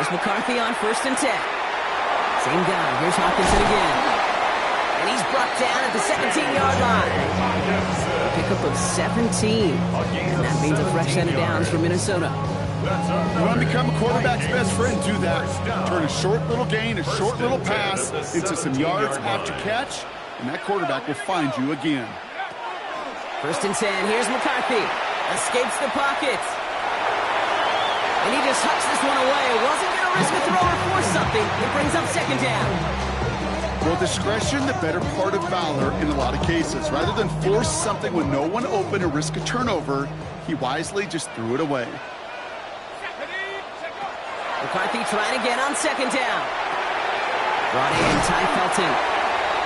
Here's McCarthy on 1st and 10. Same guy. Here's Hawkinson again. And he's brought down at the 17-yard line. A pickup of 17. And that means a fresh set of downs for Minnesota. You want to become a quarterback's best friend, do that. Turn a short little gain, a short little pass into some yards after catch, and that quarterback will find you again. 1st and 10. Here's McCarthy. Escapes the pocket. And he just hucks this one away. Wasn't going to risk a throw or force something. It brings up 2nd down. Well, discretion, the better part of valor in a lot of cases. Rather than force something with no one open and risk a turnover, he wisely just threw it away. McCarthy trying again on 2nd down. Brought in Ty Felton.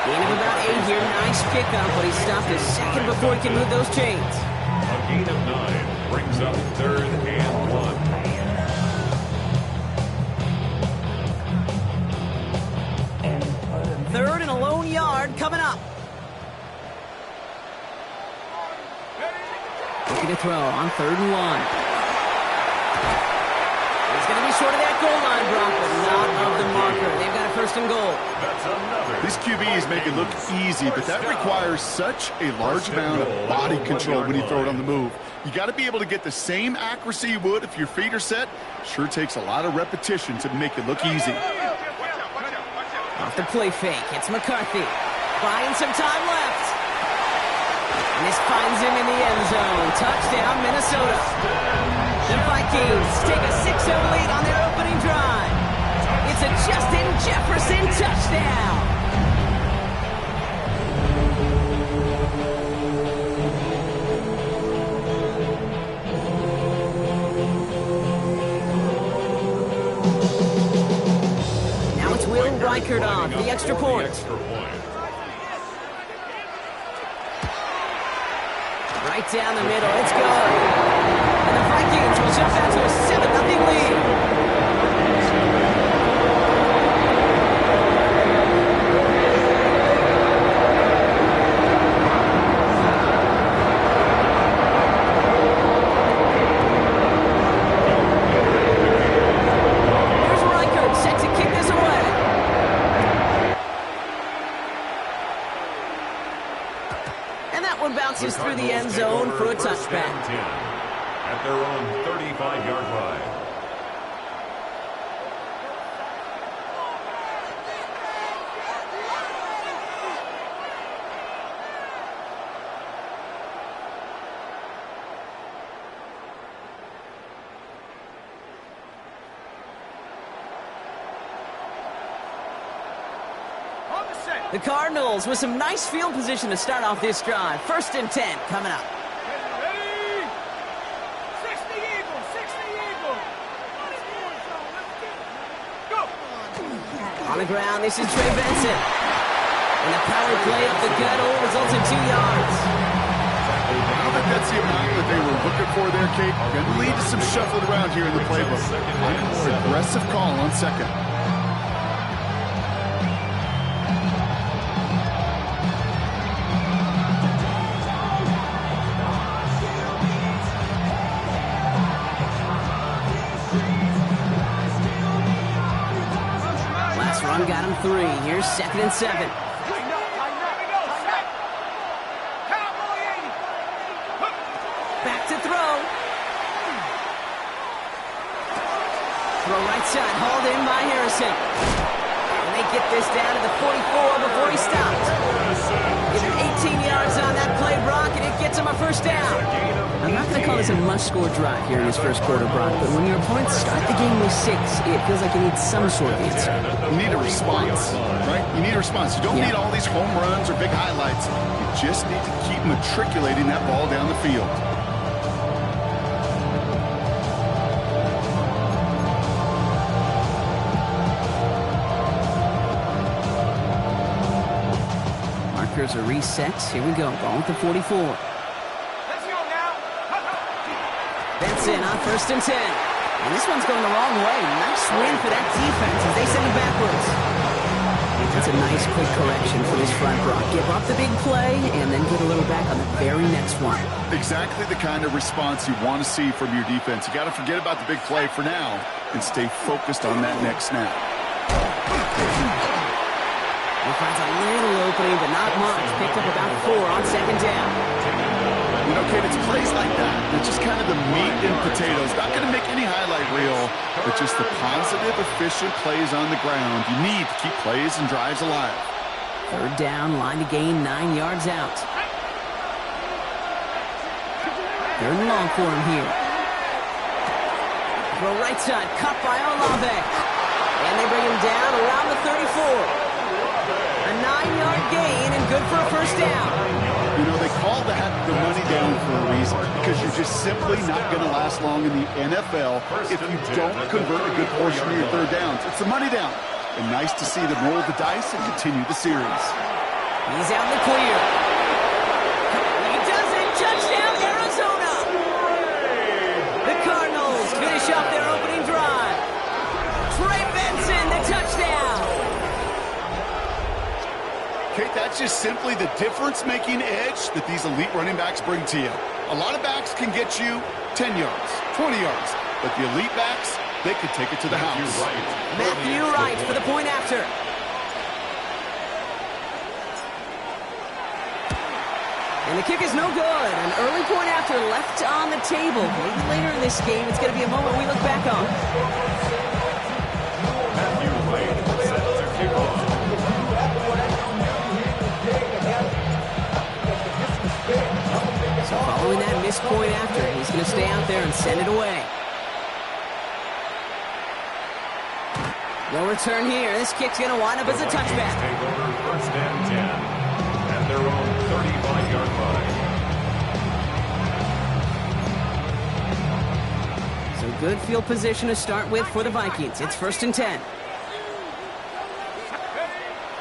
Gain of about 8 here. Nice pickup, but he stopped a second before he can move those chains. A gain of 9 brings up 3rd and 1. 3rd and a lone yard coming up. Looking to throw on 3rd and 1. He's going to be short of that goal line, Brock, but not of the marker. They've got a 1st and goal. These QBs make it look easy, but that requires such a large amount of body control when you throw it on the move. You got to be able to get the same accuracy you would if your feet are set. Sure takes a lot of repetition to make it look easy. Off the play fake, it's McCarthy. Buying some time left. And this finds him in the end zone. Touchdown, Minnesota. The Vikings take a 6-0 lead on their opening drive. It's a Justin Jefferson touchdown. Now it's Will Reichert on the extra point. Right down the middle, it's good. And the Vikings will jump out to a 7-0 lead. Here's Reichert set to kick this away. And that one bounces through the end zone for a touchback. At their own 35-yard line. The Cardinals with some nice field position to start off this drive. 1st and 10 coming up. On the ground, this is Trey Benson. And the power play up the gut all results in 2 yards. I don't think that's the amount that they were looking for there, Kate. Going to lead to some shuffling around here in the playbook. I'm a more aggressive call on 2nd. Got him 3. Here's 2nd and 7. Back to throw. Throw right side, hauled in by Harrison. And they get this down to the 44 before he stops. Give him 18 yards on that play, Brock, and it gets him a 1st down. I'm not going to call this a must-score drive here in this 1st quarter, Brock, but when your opponents start the game with 6, it feels like you need some sort of answer. You need a response, right? You need a response. You don't need all these home runs or big highlights. You just need to keep matriculating that ball down the field. Markers are reset. Here we go. Ball with the 44. Benson on 1st and 10. And this one's going the wrong way. Nice win for that defense as they send him backwards. That's a nice quick correction for this front, Brock. Give up the big play and then get a little back on the very next one. Exactly the kind of response you want to see from your defense. You got to forget about the big play for now and stay focused on that next snap. He finds a little opening, but not much. Picked up about 4 on second down. You know, Kate, it's plays like that. It's just kind of the meat and potatoes. Not going to make any highlight reel, but just the positive, efficient plays on the ground. You need to keep plays and drives alive. Third down, line to gain 9 yards out. Third and long for him here. Throw right side, cut by Olave. And they bring him down around the 34. A 9-yard gain and good for a first down. You know, they call that the money down for a reason, because you're just simply not going to last long in the NFL if you don't convert a good portion of your third downs. It's the money down. And nice to see them roll the dice and continue the series. He's out in the clear. He does it. Touchdown, Arizona. The Cardinals finish up their opening drive. Trey Benson, the touchdown. Kate, that's just simply the difference-making edge that these elite running backs bring to you. A lot of backs can get you 10 yards, 20 yards, but the elite backs, they could take it to the house. Matthew Wright for the point after. And the kick is no good. An early point after left on the table. Maybe later in this game, it's going to be a moment we look back on. Matthew Wright set to kick off. So following that missed point after, he's going to stay out there and send it away. No return here. This kick's going to wind up as a touchback. Take over first and 10 at their own 35-yard line. So good field position to start with for the Vikings. It's first and 10.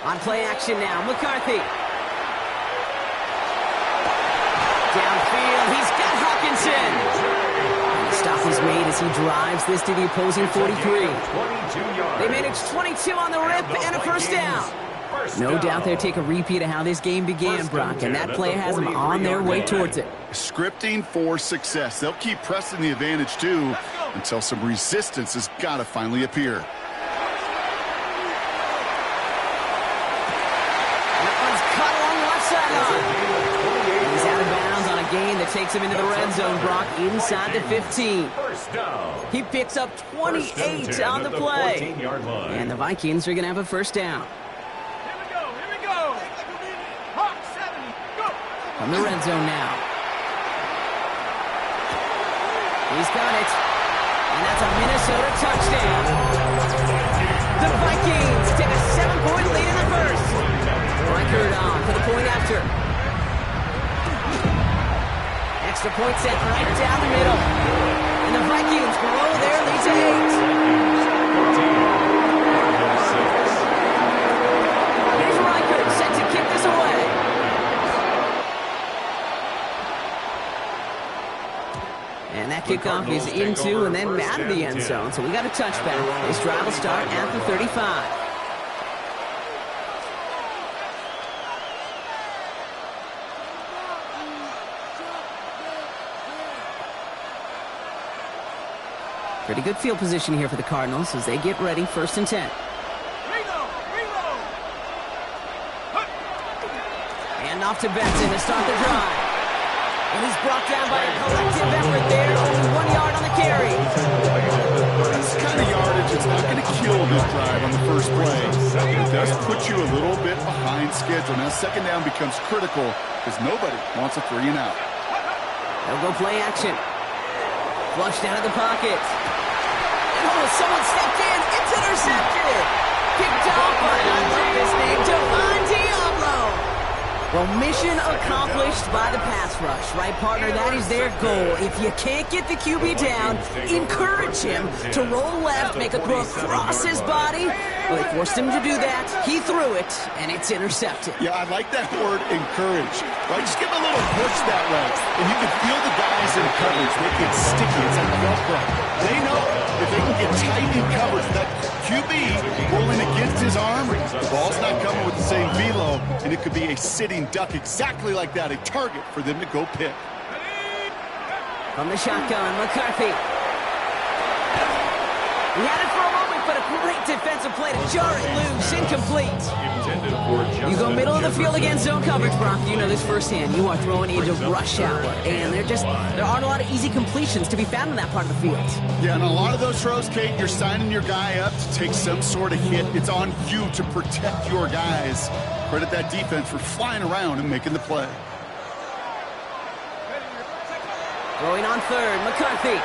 On play action now, McCarthy. Downfield, he's got Hawkinson. And the stop is made as he drives this to the opposing 43. They manage 22 on the rip and a first down. No doubt they'll take a repeat of how this game began, Brock, and that play has them on their way towards it. Scripting for success. They'll keep pressing the advantage, too, until some resistance has got to finally appear. That one's cut along the left sideline. He's out of bounds on a gain that takes him into the red zone, Brock, inside the 15. He picks up 28 on the play. And the Vikings are going to have a first down. From the red zone now. He's got it. And that's a Minnesota touchdown. The Vikings take a 7-point lead in the first. Reichard on for the point after. Extra point set right down the middle. And the Vikings grow their lead to 8. Here's Reichard set to kick this away. And that kickoff is into and then out of the end zone. So we got a touchback. This drive will start at the 35. Pretty good field position here for the Cardinals as they get ready, first and 10. And off to Benson to start the drive. And he's brought down by a collective effort there. Only 1 yard on the carry. This kind of yardage, it's not going to kill this drive on the first play. It does put you a little bit behind schedule. Now, second down becomes critical because nobody wants a 3 and out. They'll go play action. Flushed out of the pocket. Oh, someone stepped in. It's intercepted. Picked off by, I love his name, Devon Diablo. Well, mission accomplished by the pass rush, right, partner? That is their goal. If you can't get the QB down, encourage him to roll left, make a throw across his body. Well, they forced him to do that. He threw it, and it's intercepted. Yeah, I like that word, encourage. Right, just give him a little push that way. And you can feel the guys in coverage. They get sticky. It's like Velcro. They know if they can get tight in coverage, that QB rolling against his arm, the ball's not coming and it could be a sitting duck exactly like that, a target for them to go pick. From the shotgun, McCarthy. He had it for a moment, but a great defensive play to jar it loose. Incomplete. You go middle of the field against zone coverage, Brock. You know this firsthand. You are throwing into rush hour, and there aren't a lot of easy completions to be found in that part of the field. Yeah, and a lot of those throws, Kate, you're signing your guy up to take some sort of hit. It's on you to protect your guys. Credit that defense for flying around and making the play. Throwing on third, McCarthy.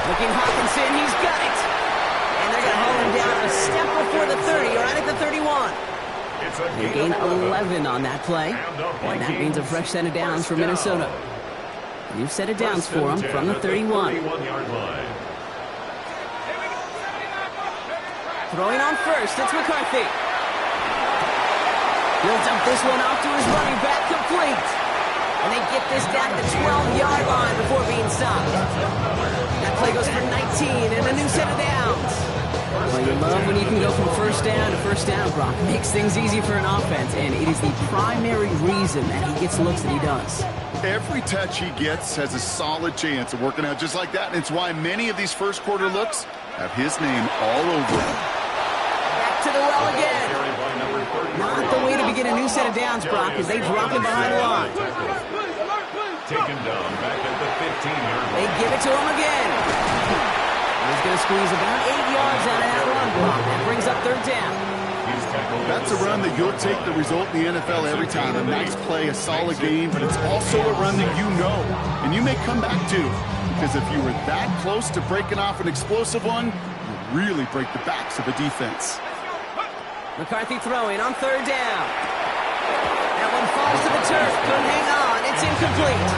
Looking Hawkinson, he's got it. And they're going to hold him down a step before the 30, right at the 31. They gain 11 on that play, and that means a fresh set of downs for Minnesota. You've set of downs for them from the 31. Throwing on first, it's McCarthy. He'll dump this one off to his running back, complete. And they get this down to the 12-yard line before being stopped. That play goes for 19 and a new set of downs. Well, you love when you can go from first down to first down, Brock. It makes things easy for an offense, and it is the primary reason that he gets looks that he does. Every touch he gets has a solid chance of working out just like that, and it's why many of these first quarter looks have his name all over them. Back to the well again. Not the way to begin a new set of downs, Brock, as they drop him behind the line. Taken down back at the 15-yard line. They give it to him again. He's going to squeeze about 8 yards out of that run block. That brings up third down. That's a run that you'll take the result in the NFL every time. A nice play, a solid game, but it's also a run that you know, and you may come back to. Because if you were that close to breaking off an explosive one, you really break the backs of a defense. McCarthy throwing on third down. That one falls to the turf. Couldn't hang on. It's incomplete.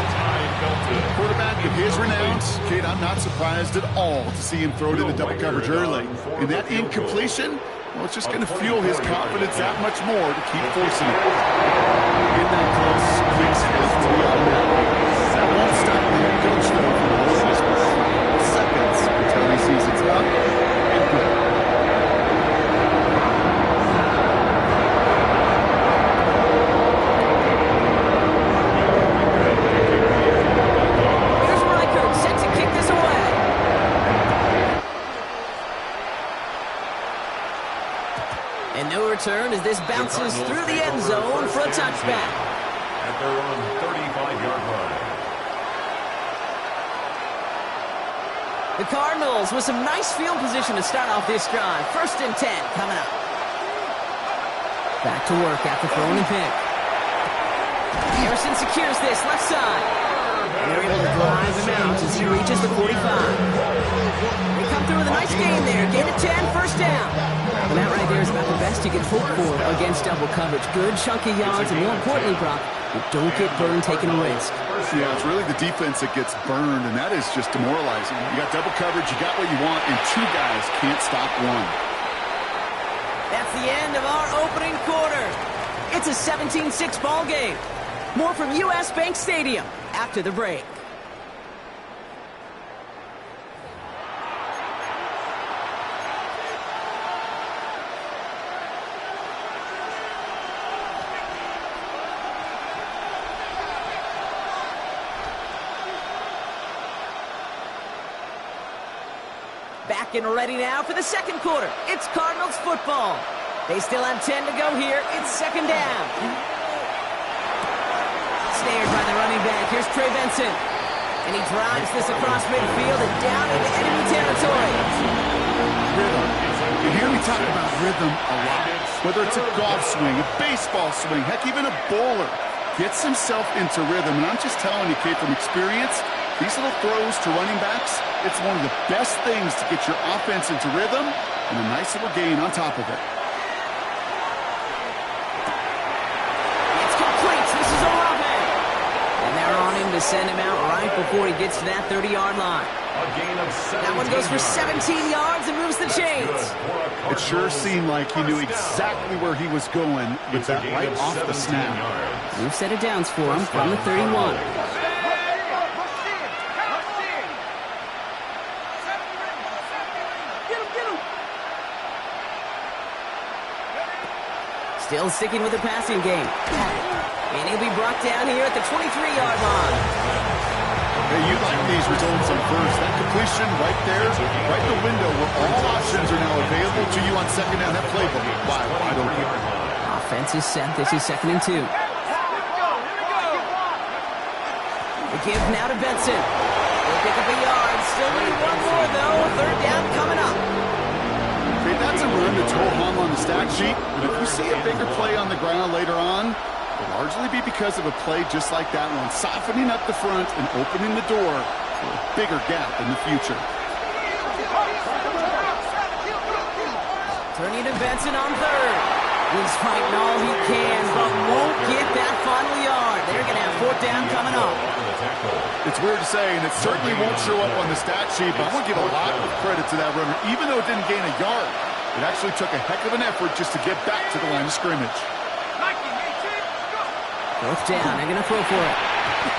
Quarterback of his renown, Kate, I'm not surprised at all to see him throw it into double coverage early. And that incompletion, well, it's just going to fuel his confidence that much more to keep forcing it. In that close, Kicks has to be automatic. That won't stop the head coach, though, from holding his breath. Seconds until he sees it's up and good. Return as this bounces through the end zone for a touchback. At their own 35-yard line. The Cardinals with some nice field position to start off this drive. 1st and 10 coming up. Back to work after throwing the pick. Harrison secures this left side. And they're able to drive him out as he reaches the 45. They come through with a nice game there. Gain of 10, 1st down. And that right there is about the best you can hope for against double coverage. Good chunky yards, and more importantly, Brock, you don't get burned taking a risk. Yeah, it's really the defense that gets burned, and that is just demoralizing. You got double coverage, you got what you want, and two guys can't stop one. That's the end of our opening quarter. It's a 17-6 ball game. More from U.S. Bank Stadium after the break. Back and ready now for the second quarter. It's Cardinals football. They still have 10 to go here. It's 2nd down. Snared by the running back. Here's Trey Benson. And he drives this across midfield and down into enemy territory. Rhythm. You hear me talk about rhythm a lot. Whether it's a golf swing, a baseball swing, heck, even a bowler gets himself into rhythm. And I'm just telling you, Kate, from experience, these little throws to running backs, it's one of the best things to get your offense into rhythm and a nice little gain on top of it. It's complete. This is Olave. And they're on him to send him out right before he gets to that 30-yard line. A gain of 17 that one goes for 17 yards and moves the chains. It sure seemed like he knew exactly where he was going with that right off the snap. We've set it downs for him from the 31. Still sticking with the passing game. And he'll be brought down here at the 23-yard line. Hey, you like these results on first. That completion right there, right in the window where all options are now available to you on second down. That playbook wide open. Offense is set. This is 2nd and 2. The give now to Benson. He'll pick up a yard. Still need one more, though. 3rd down coming up. Okay, that's a run that's ho hum on the stat sheet. But if you see a bigger play on the ground later on, it'll largely be because of a play just like that one, softening up the front and opening the door for a bigger gap in the future. Turning to Benson on 3rd. He's fighting all he can, but won't get that final yard. They're going to have 4th down coming up. It's weird to say, and it certainly won't show up on the stat sheet, but I want to give a lot of credit to that runner. Even though it didn't gain a yard, it actually took a heck of an effort just to get back to the line of scrimmage. 4th down, they're going to throw for it.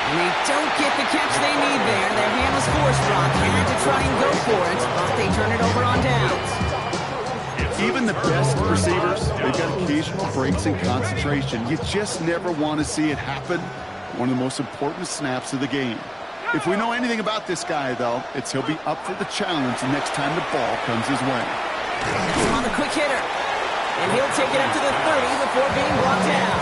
And they don't get the catch they need there. Their hand was forced, Brock. Had to try and go for it, but they turn it over on downs. Even the best receivers, they've got occasional breaks in concentration. You just never want to see it happen. One of the most important snaps of the game. If we know anything about this guy, though, it's he'll be up for the challenge the next time the ball comes his way. On the quick hitter. And he'll take it up to the 30 before being brought down.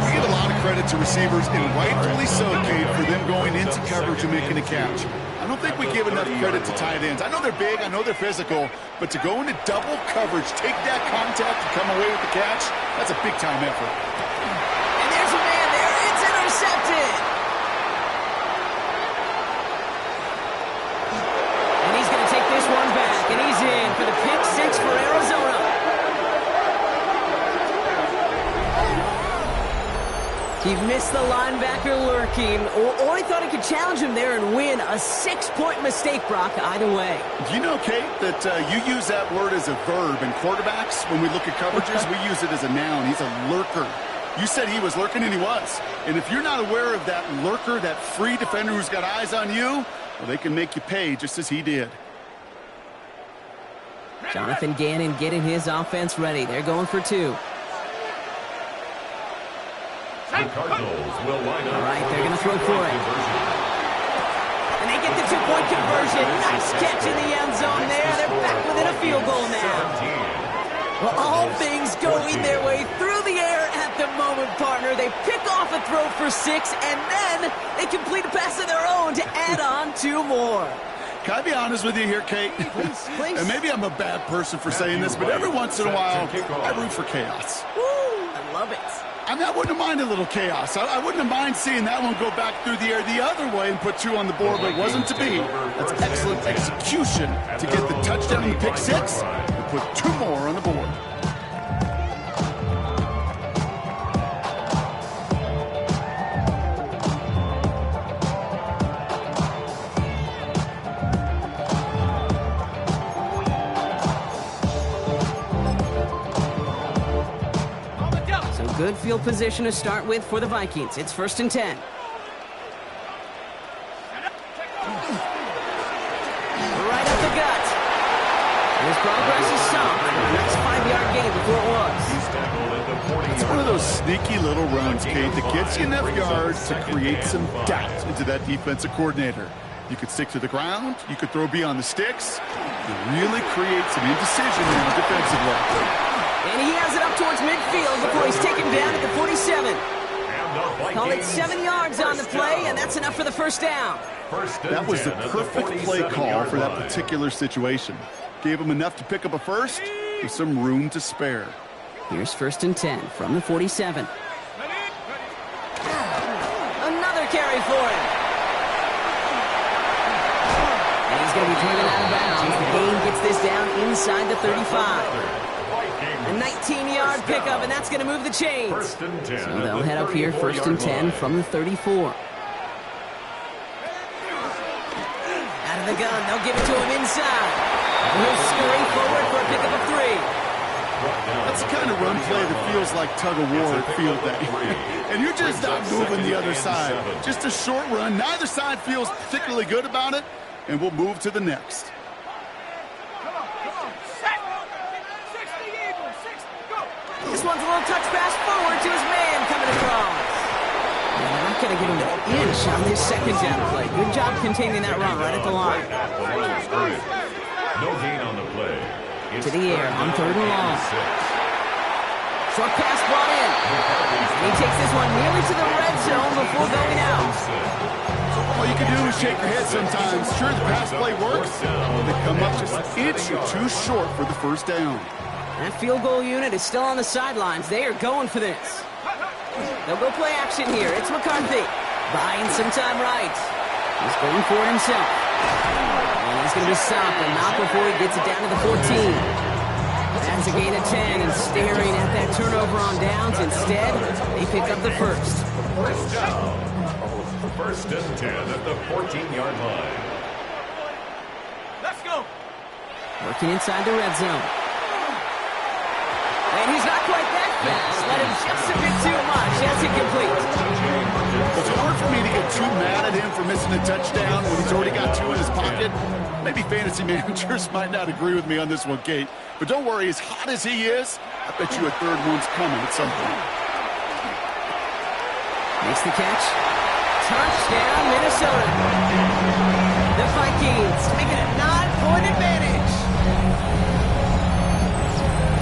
We give a lot of credit to receivers, and rightfully so, Kate, for them going into coverage and making a catch. I don't think we give enough credit to tight ends. I know they're big, I know they're physical, but to go into double coverage, take that contact, and come away with the catch, that's a big-time effort. And there's a man there. It's intercepted. And he's going to take this one back, and he's in for the pick 6 for Arizona. He missed the linebacker lurking, or he thought he could challenge him there and win. A 6-point mistake, Brock, either way. You know, Kate, that you use that word as a verb in quarterbacks. When we look at coverages, we use it as a noun. He's a lurker. You said he was lurking, and he was. And if you're not aware of that lurker, that free defender who's got eyes on you, well, they can make you pay just as he did. Jonathan Gannon getting his offense ready. They're going for 2. The Cardinals will line up. All right, they're going to throw for it. And they get the 2-point conversion. Nice catch in the end zone there. They're back within a field goal now. Well, all things going their way through the air at the moment, partner. They pick off a throw for 6, and then they complete a pass of their own to add on 2 more. Can I be honest with you here, Kate? Please. And maybe I'm a bad person for saying this, but every once in a while, I root for chaos. Woo, I love it. I mean, I wouldn't have minded a little chaos. I wouldn't have minded seeing that one go back through the air the other way and put 2 on the board, but it wasn't to be. That's excellent execution to get the touchdown and the pick 6 and put 2 more on the board. Good field position to start with for the Vikings. It's 1st and 10. Right up the gut. His progress is stopped. Next 5-yard gain before it was. It's one of those sneaky little runs, Kate, that gets you enough yards to create some doubt into that defensive coordinator. You could stick to the ground. You could throw beyond the sticks. You really create some indecision in the defensive line. And he has it up towards midfield before he's taken down at the 47. Call it 7 yards on the play, and that's enough for the 1st down. That was the perfect play call for that particular situation. Gave him enough to pick up a first with some room to spare. Here's 1st and 10 from the 47. Another carry for him. And he's going to be driven out of bounds. The gain gets this down inside the 35. A 19-yard pickup, and that's going to move the chains. So they'll head up here, 1st and 10 from the 34. Out of the gun, they'll give it to him inside. And he'll scurry forward for a pickup of 3. That's the kind of run play that feels like tug-of-war at field day. And you're just not moving the other side. Just a short run. Neither side feels particularly good about it, and we'll move to the next. This one runs a little touch pass forward to his man coming across. And they're not going to get him an inch on this second down play. Good job containing that run right at the line. No gain on the play. To the air on 3rd and long. Short pass brought in. And he takes this one nearly to the red zone before going out. All you can do is shake your head sometimes. Sure, the pass play works, but they come up just an inch or two short for the first down. That field goal unit is still on the sidelines. They are going for this. They'll go play action here. It's McCarthy. Buying some time right. He's going for it himself. And he's going to be stopped, but not before he gets it down to the 14. That's a gain of 10, and staring at that turnover on downs. Instead, they pick up the first. First down. 1st and 10 at the 14-yard line. Let's go. Working inside the red zone. And he's not quite that fast. Let him just a bit too much. That's incomplete. It's hard for me to get too mad at him for missing a touchdown when he's already got 2 in his pocket. Maybe fantasy managers might not agree with me on this one, Kate. But don't worry, as hot as he is, I bet you a third one's coming at some point. Makes the catch. Touchdown, Minnesota. The Vikings making a 9-point advantage.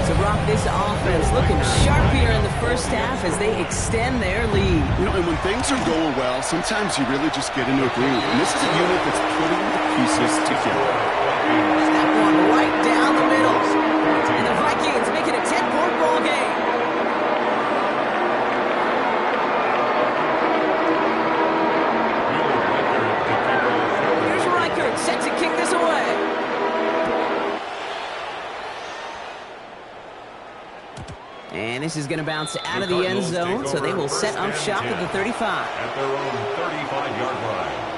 To rock this offense, looking sharp here in the first half as they extend their lead. You know, and when things are going well, sometimes you really just get into a groove. And this is a unit that's putting the pieces together. That one right down the middle. And the Vikings make it a 10-point ball game. Here's Reichert set to kick this away. And this is going to bounce out of the end zone, so they will set up shop at the 35. At their own 35-yard line.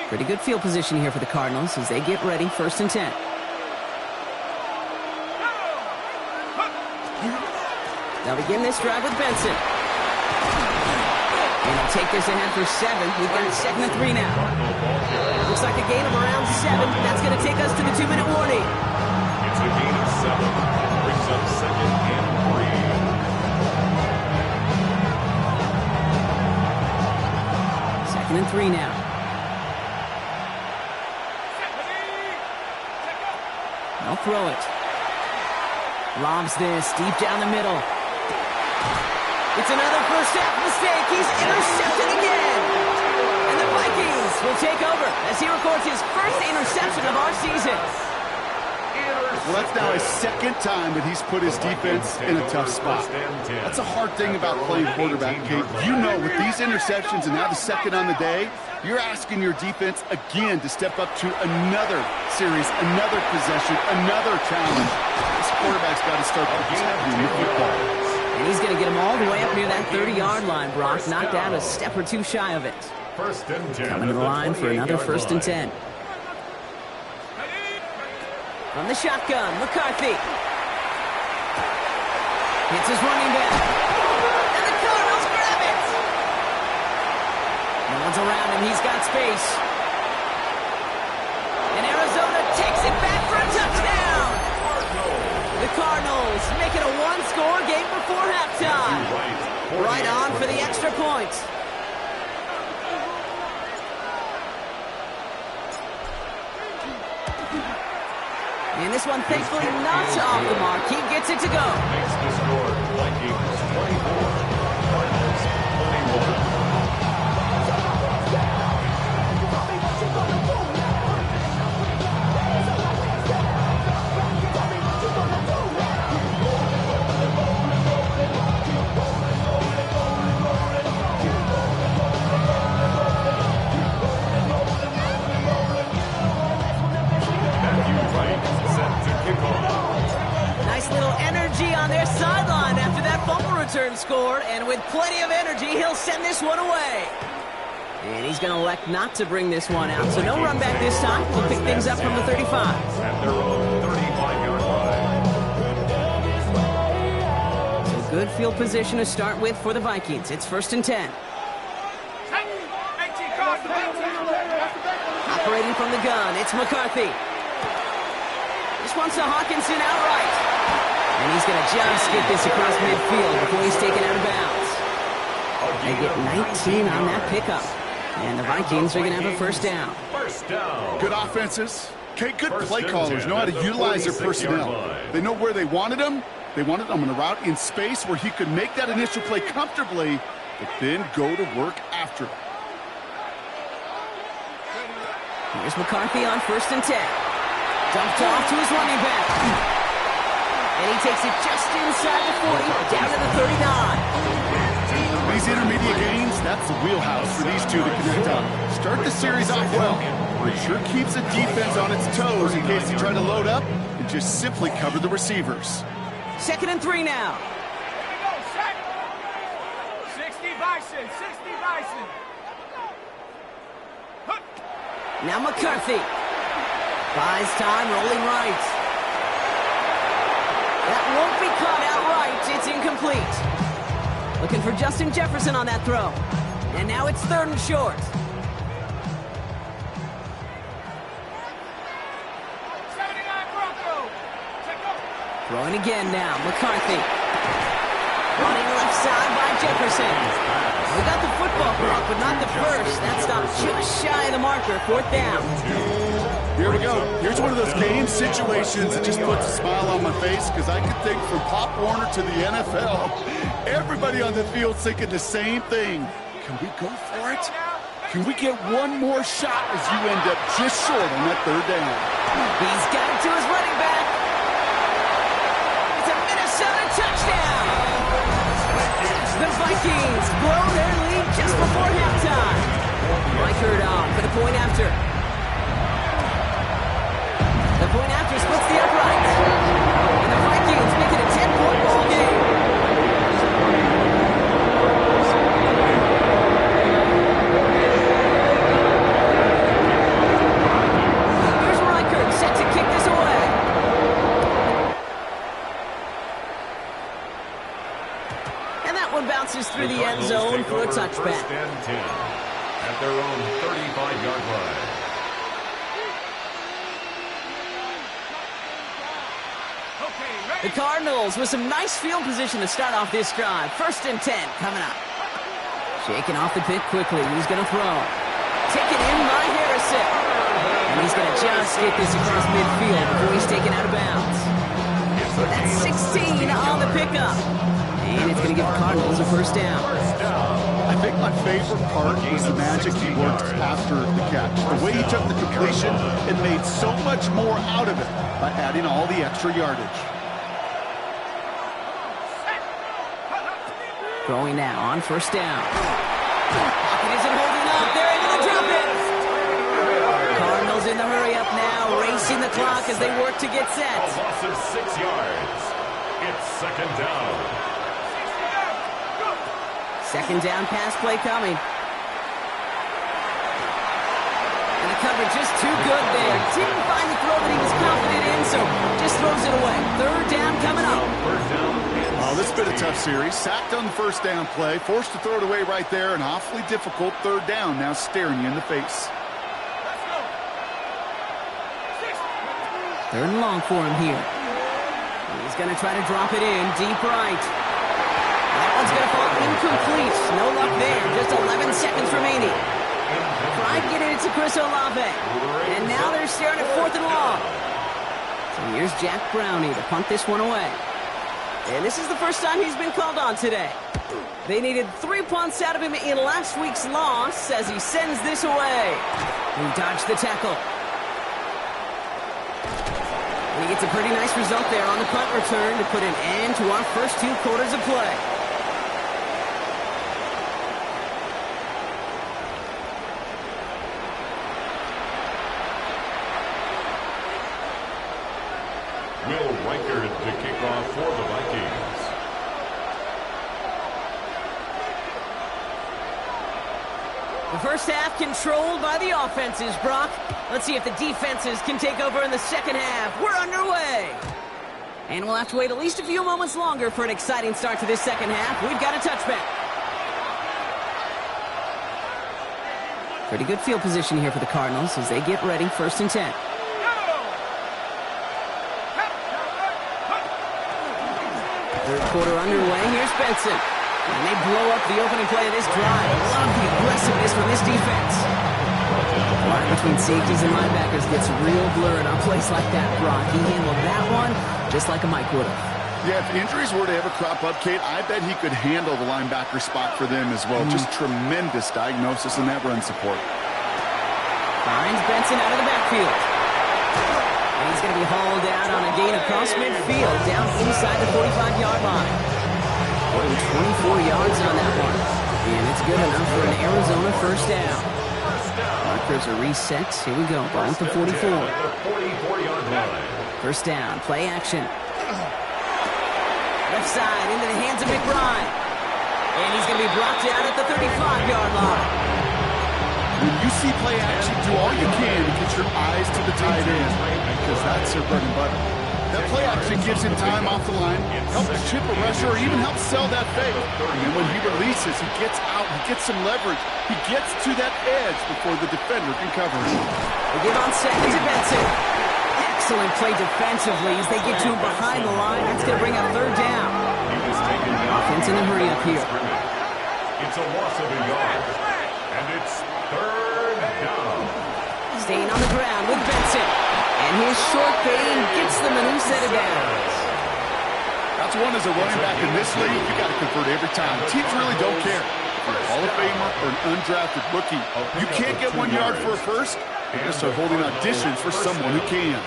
Pretty good field position here for the Cardinals as they get ready, 1st and 10. They'll begin this drive with Benson. And he'll take this ahead for 7. We've got 2nd and 3 now. Looks like a gain of around 7. That's going to take us to the 2-minute warning. It's a gain of 7. Brings up 2nd and 3. 2nd and 3 now. They'll throw it. Lobs this deep down the middle. It's another first half mistake. He's intercepted again. And the Vikings will take over as he records his first interception of our season. Well, that's now his 2nd time that he's put his defense in a tough spot. That's a hard thing about playing quarterback, Kate. You know, with these interceptions and now the 2nd on the day, you're asking your defense again to step up to another series, another possession, another challenge. This quarterback's got to start protecting the football. And he's going to get him all the way up near that 30-yard line, Brock. Knocked out a step or 2 shy of it. 1st and 10. Coming to the line for another 1st and 10. From the shotgun, McCarthy. Hits his running back. And the Cardinals grab it. No one's around him. He's got space. And Arizona takes it back for a touchdown. The Cardinals make it a 1-score game before halftime. Right on for the extra point. And this one, thankfully, not off the mark. He gets it to go. Makes the score Vikings 24, Cardinals 21. Nice little energy on their sideline after that fumble return scored, and with plenty of energy, he'll send this one away. And he's going to elect not to bring this one out, so no run back this time. We'll pick things up from the 35. At their own 35-yard line. So good field position to start with for the Vikings. It's 1st and 10. Operating from the gun, it's McCarthy. This one's to Hawkinson outright. And he's going to just get this across midfield before he's taken out of bounds. They get 19 on that pickup. And the Vikings are going to have a first down. First down. Good offenses. Okay, good play callers know how to utilize their personnel. They know where they wanted him. They wanted him on a route in space where he could make that initial play comfortably, but then go to work after it. Here's McCarthy on 1st and 10. Dumped off to his running back. And he takes it just inside the 40, down to the 39. These intermediate gains, that's the wheelhouse for these two to connect on. Start the series off well. It sure keeps the defense on its toes in case they try to load up and just simply cover the receivers. 2nd and 3 now. Here we go, set. 60 Bison, 60 Bison. Now McCarthy. Buys time, rolling right. That won't be caught outright. It's incomplete. Looking for Justin Jefferson on that throw. And now it's 3rd and short. Throwing again now, McCarthy. Running left side by Jefferson. We got the football block, but not the first. That stopped just shy of the marker, 4th down. Here we go. Here's one of those game situations that just puts a smile on my face because I can think from Pop Warner to the NFL. Everybody on the field's thinking the same thing. Can we go for it? Can we get one more shot as you end up just short on that 3rd down? He's got it to his running back. It's a Minnesota touchdown. The Vikings blow their lead just before halftime. Reichert on for the point after. The point after splits the upright. And the Vikings make it a 10-point ball game. Here's Reichert set to kick this away. And that one bounces through the end zone for a touchback. 1st and 10 at their own 35-yard line. The Cardinals with some nice field position to start off this drive. 1st and 10 coming up. Shaking off the pick quickly. He's going to throw. Taken in by Harrison. And he's going to just get this across midfield before he's taken out of bounds. That's 16 on the pickup. And it's going to give the Cardinals a 1st down. I think my favorite part was the magic he worked after the catch. The way he took the completion and made so much more out of it by adding all the extra yardage. Throwing now on 1st down. Pocket isn't holding up. They're able to drop it. Cardinals in the hurry up now, racing the clock as they work to get set. A loss of 6 yards. It's 2nd down. 2nd down pass play coming. And the coverage just too good there. Didn't find the throw that he was confident in, so just throws it away. 3rd down coming up. Oh, this has been a tough series. Sacked on the 1st down play, forced to throw it away right there. An awfully difficult 3rd down now staring you in the face. 3rd and long for him here. He's going to try to drop it in deep right. That one's going to fall incomplete. No luck there. Just 11 seconds remaining. Try getting it to Chris Olave. And now they're staring at 4th and long. So here's Jack Brownie to punt this one away. And this is the first time he's been called on today. They needed 3 punts out of him in last week's loss as he sends this away. He dodged the tackle. And he gets a pretty nice result there on the punt return to put an end to our first 2 quarters of play. Will Reichert to kick off for the Vikings. The first half controlled by the offenses, Brock. Let's see if the defenses can take over in the second half. We're underway. And we'll have to wait at least a few moments longer for an exciting start to this second half. We've got a touchback. Pretty good field position here for the Cardinals as they get ready, 1st and 10. Third quarter underway. Here's Benson. And they blow up the opening play of this drive. I love the aggressiveness from this defense. The line between safeties and linebackers gets real blurred on plays like that, Brock. He handled that one just like a Mike would have. Yeah, if injuries were to ever crop up, Kate, I bet he could handle the linebacker spot for them as well. Just tremendous diagnosis in that run support. Finds Benson out of the backfield. And he's going to be hauled out on a gain across midfield, down inside the 45-yard line. Putting 24 yards on that one. And it's good enough for an Arizona 1st down. Markers are reset. Here we go. Ball at the 44. 44-yard line. 1st down. Play action. Left side into the hands of McBride. And he's going to be brought down at the 35-yard line. When you see play action, do all you can to get your eyes to the tight end, because that's their bread and butter. That play action gives him time off the line, helps chip a rusher, or even helps sell that fake. And then when he releases, he gets out, he gets some leverage. He gets to that edge before the defender can cover him. They give on 2nd to Benson. Excellent play defensively as they get to him behind the line. That's going to bring up 3rd down. Offense in a hurry up here. It's a loss of a yard. And it's 3rd down. Staying on the ground with Benson. And his short gain gets them a new set of downs. That's one as a running back in this league, you got to convert every time. Teams really don't care. If you're a Hall of Famer or an undrafted rookie, you can't get 1 yard for a first. You're going to start holding auditions for someone who can.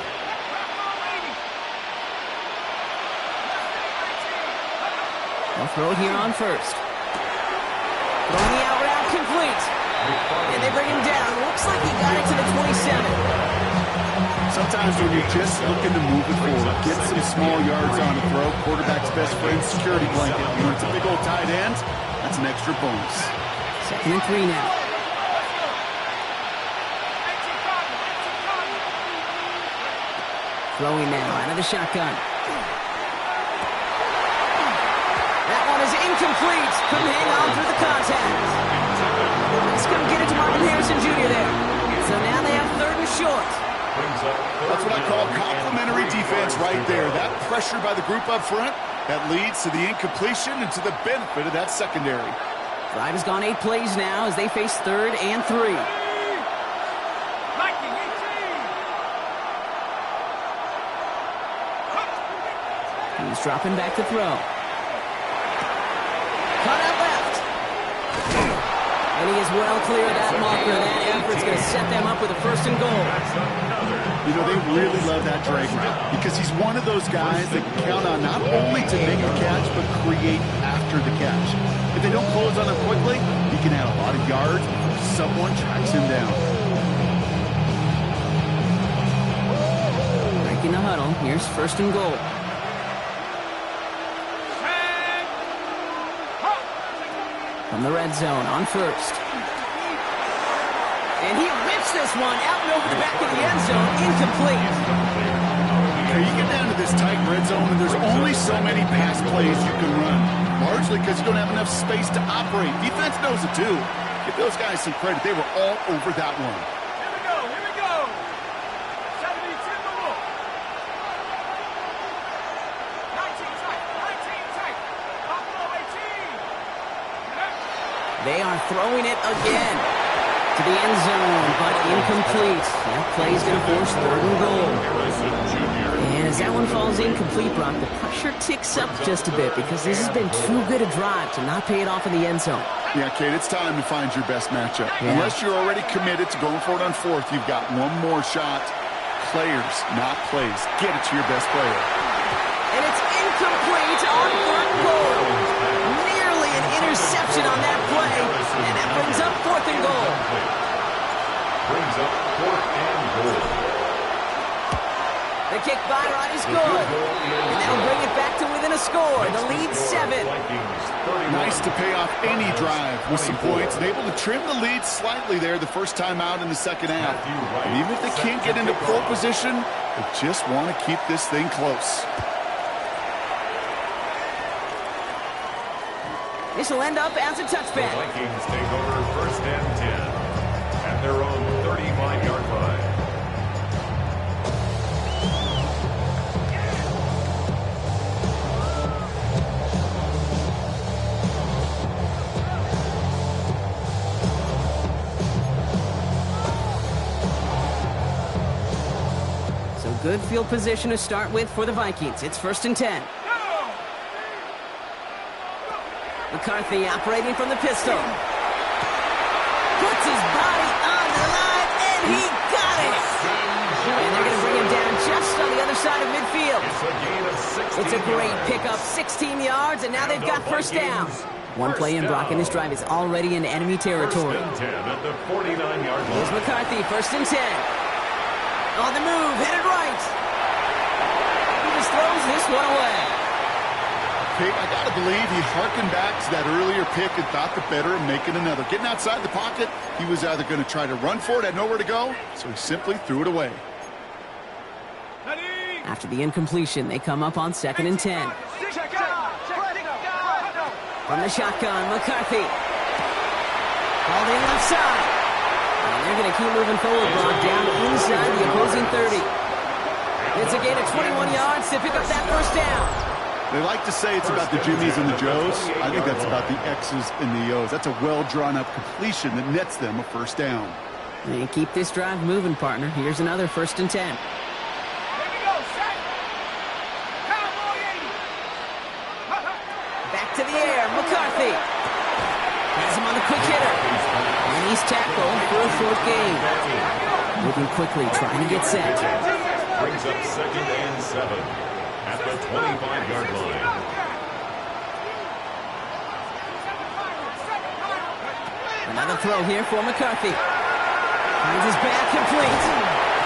They'll throw it here on 1st. Throwing the out route complete. And they bring him down. Looks like he got it to the 27. Sometimes when you're just looking to move it forward, get some small yards on a throw, quarterback's best friend, security blanket. When it's a big old tight end, that's an extra bonus. 2nd and 3 now. Throwing now out of the shotgun. That one is incomplete. Couldn't hang on through the contact. Let's come get it to Marvin Harrison Jr. there. So now they have 3rd and short. That's what I call complimentary defense right there. That pressure by the group up front, that leads to the incompletion and to the benefit of that secondary. Drive has gone 8 plays now as they face 3rd and 3. He's dropping back to throw. Cut out left. And he is well clear of that marker. That effort's going to set them up with a 1st and goal. You know, they really love that drag route because he's one of those guys that can count on not only to make the catch, but create after the catch. If they don't close on him quickly, he can add a lot of yards before someone tracks him down. Breaking the huddle. Here's 1st and goal. From the red zone on 1st. And he rips this one out and over the back of the end zone. Incomplete. Okay, you get down to this tight red zone, and there's only so many pass plays you can run, largely because you don't have enough space to operate. Defense knows it too. Give those guys some credit. They were all over that one. Here we go, here we go. 72 to look. 19 tight. Buffalo 18. They are throwing it again to the end zone, but incomplete. That play is going to force 3rd and goal. And as that one falls incomplete, Brock, the pressure ticks up just a bit because this has been too good a drive to not pay it off in the end zone. Yeah, Kate, it's time to find your best matchup. Yeah. Unless you're already committed to going for it on 4th, you've got one more shot. Players, not plays. Get it to your best player. And it's incomplete on 3rd and goal. Nearly an interception on that play, and that brings up 4th and goal. Brings up 4th and goal. The kick by right is good. And that'll bring it back to within a score. The lead 7. Nice to pay off any drive with some points and able to trim the lead slightly there the first time out in the 2nd half. And even if they can't get into pole position, they just want to keep this thing close. This will end up as a touchback. The Vikings take over 1st and 10 at good field position to start with for the Vikings. It's 1st and 10. McCarthy operating from the pistol. Puts his body on the line, and he got it! And they're going to bring him down just on the other side of midfield. It's a great pickup, 16 yards, and now they've got 1st down. One play in, Brock, and this drive is already in enemy territory. 1st and 10 at the 49-yard line. Here's McCarthy, 1st and 10. On the move, headed right. He just throws this one away. Okay, I got to believe he harkened back to that earlier pick and thought the better of making another. Getting outside the pocket, he was either going to try to run for it, had nowhere to go, so he simply threw it away. After the incompletion, they come up on 2nd and 10. From the shotgun, McCarthy. Called in left side. And they're going to keep moving forward, Brock, down inside the opposing 30. It's a gain of 21 yards to pick up that 1st down. They like to say it's about the Jimmies and the Joes. I think that's about the X's and the O's. That's a well-drawn-up completion that nets them a 1st down. And keep this drive moving, partner. Here's another 1st and 10. Back to the air, McCarthy. Has him on the quick hitter. And he's tackled for a 4th gain. Moving quickly, trying to get set. Brings up 2nd and 7 at the 25-yard line. Another throw here for McCarthy. Finds his back complete.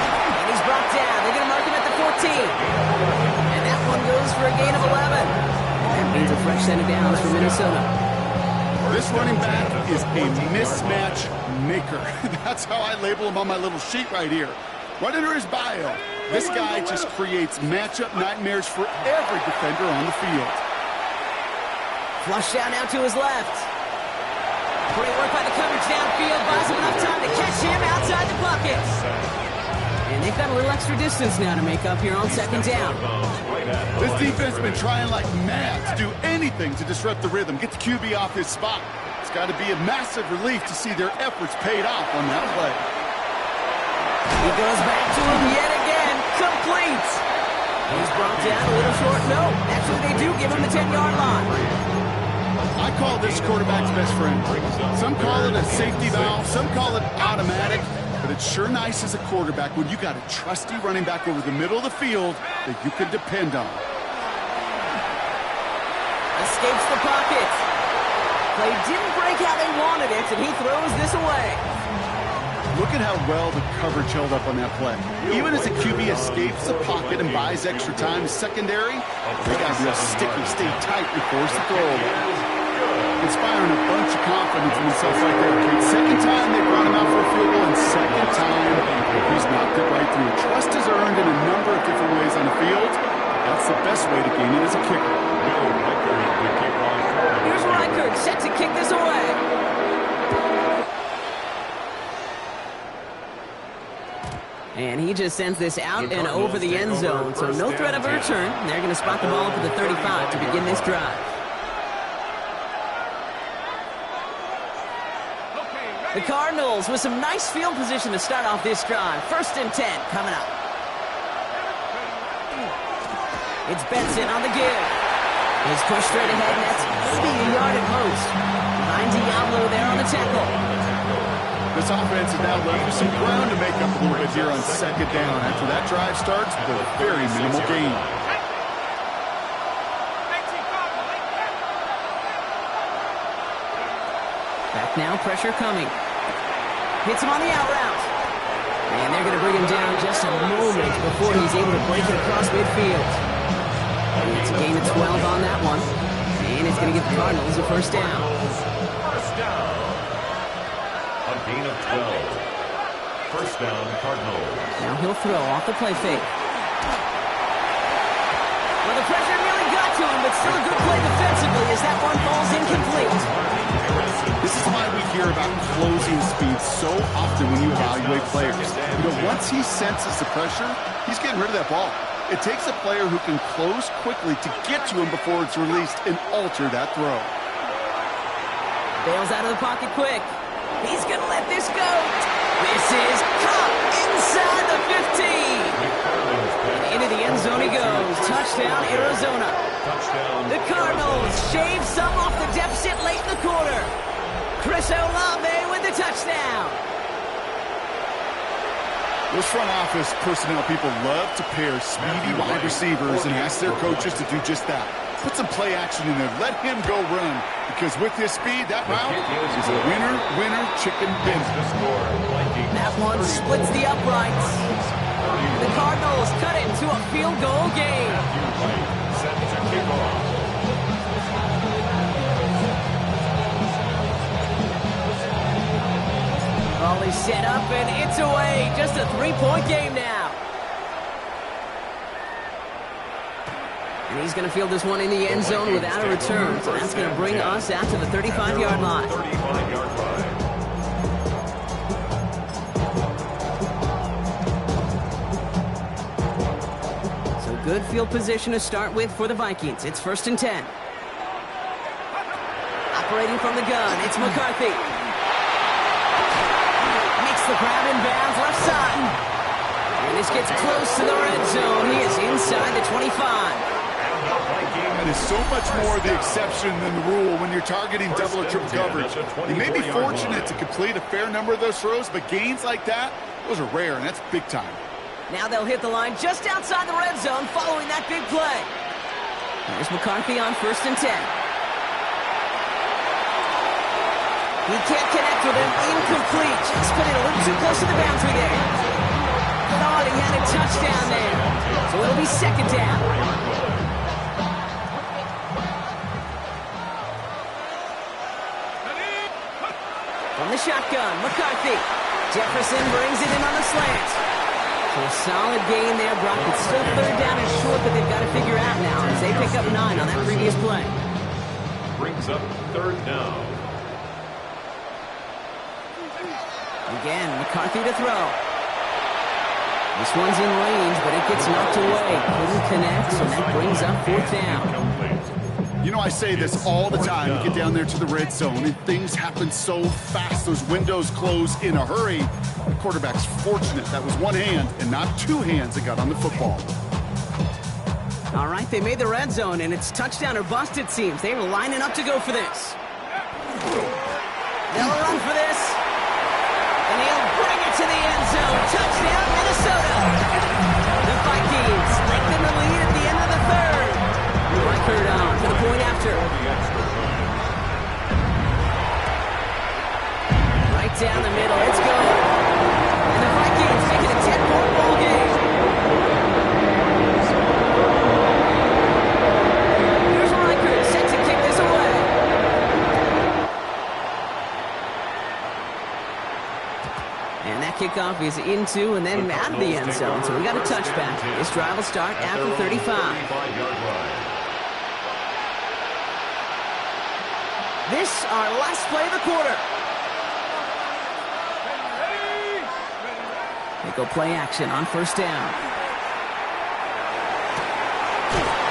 And he's brought down. They're going to mark him at the 14. And that one goes for a gain of 11. That means a fresh set of downs for Minnesota. This running back is a mismatch maker. That's how I label him on my little sheet right here. Right under his bio, this guy just creates matchup nightmares for every defender on the field. Flush down now to his left. Great work by the coverage downfield. Buys him enough time to catch him outside the pocket. And they've got a little extra distance now to make up here on 2nd down. This defense has been trying like mad to do anything to disrupt the rhythm, get the QB off his spot. It's got to be a massive relief to see their efforts paid off on that play. He goes back to him yet again. Complete. He's brought down a little short. No, actually they do give him the 10-yard line. I call this quarterback's best friend. Some call it a safety valve, some call it automatic, but it's sure nice as a quarterback when you got a trusty running back over the middle of the field that you can depend on. Escapes the pocket. Play didn't break how they wanted it, and he throws this away. Look at how well the coverage held up on that play. Even as the QB escapes the pocket and buys extra time, secondary, they got real sticky, stay tight and force the throw away. Inspiring a bunch of confidence in themselves right there. Second time they brought him out for a field goal, and second time he's knocked it right through. Trust is earned in a number of different ways on the field. That's the best way to gain it as a kicker. Here's Reichert set to kick this away. And he just sends this out and over the end zone, so no threat of a return. They're going to spot the ball up at the 35 to begin this drive. The Cardinals with some nice field position to start off this drive. 1st and 10 coming up. It's Benson on the give. He's pushed straight ahead, and that's maybe a yard at most. Behind Diablo there on the tackle. This offense is now left with some ground to make up a little bit here on 2nd down. After that drive starts, with a very minimal gain. Back now, pressure coming. Hits him on the out route. And they're going to bring him down just a moment before he's able to break it across midfield. And it's a gain of 12 on that one. And it's going to give the Cardinals a 1st down. A gain of 12. 1st down, Cardinals. Now he'll throw off the play fake. Well, the pressure nearly got to him, but still a good play defensively as that one falls incomplete. This is why we hear about closing speed so often when you evaluate players. You know, once he senses the pressure, he's getting rid of that ball. It takes a player who can close quickly to get to him before it's released and alter that throw. Bails out of the pocket quick. He's going to let this go. This is caught inside the 15. touchdown, Arizona. Touchdown. The Cardinals shave some off the deficit late in the quarter. Chris Olave with the touchdown. Those front office personnel people love to pair speedy wide receivers and ask their coaches to do just that. Put some play action in there. Let him go run. Because with his speed, that route is a winner, winner, chicken dinner. That one splits the uprights. The Cardinals cut it to a field goal game. Set to kick off. Ball is set up and it's away. Just a 3-point game now. And he's going to field this one in the end zone without a return. So that's going to bring us out to the 35-yard line. 35-yard line. So good field position to start with for the Vikings. It's 1st and 10. Operating from the gun, it's McCarthy. Makes the grab in bounds left side. And this gets close to the red zone. He is inside the 25. That is so much more the exception than the rule when you're targeting double or triple coverage. You may be fortunate to complete a fair number of those throws, but gains like that, those are rare, and that's big time. Now they'll hit the line just outside the red zone following that big play. Here's McCarthy on 1st and 10. He can't connect with him. Incomplete. Just put it a little too close to the boundary there. Thought he had a touchdown there. So it'll be 2nd down. From the shotgun, McCarthy. Jefferson brings it in on the slant. So a solid gain there, Brock. It's still 3rd down and short, but they've got to figure out now as they pick up 9 on that previous play. Brings up 3rd down. Again, McCarthy to throw. This one's in range, but it gets knocked away. Couldn't connect, so that brings up 4th down. You know, I say this all the time. You get down there to the red zone, and things happen so fast. Those windows close in a hurry. The quarterback's fortunate that was one hand and not two hands that got on the football. All right, they made the red zone, and it's touchdown or bust, it seems. They were lining up to go for this. They'll run for this, and he'll bring it to the end zone. Touchdown, Minnesota. The Vikings lengthen the lead at the end of the 3rd. Record on for the point after. Right down the middle, it's going. And the Vikings make it a 10-point ball game. Here's Reichert set to kick this away. And that kickoff is into and then out of the end zone. So we got a touchback. This drive will start after 35. This, our last play of the quarter. They go play action on 1st down.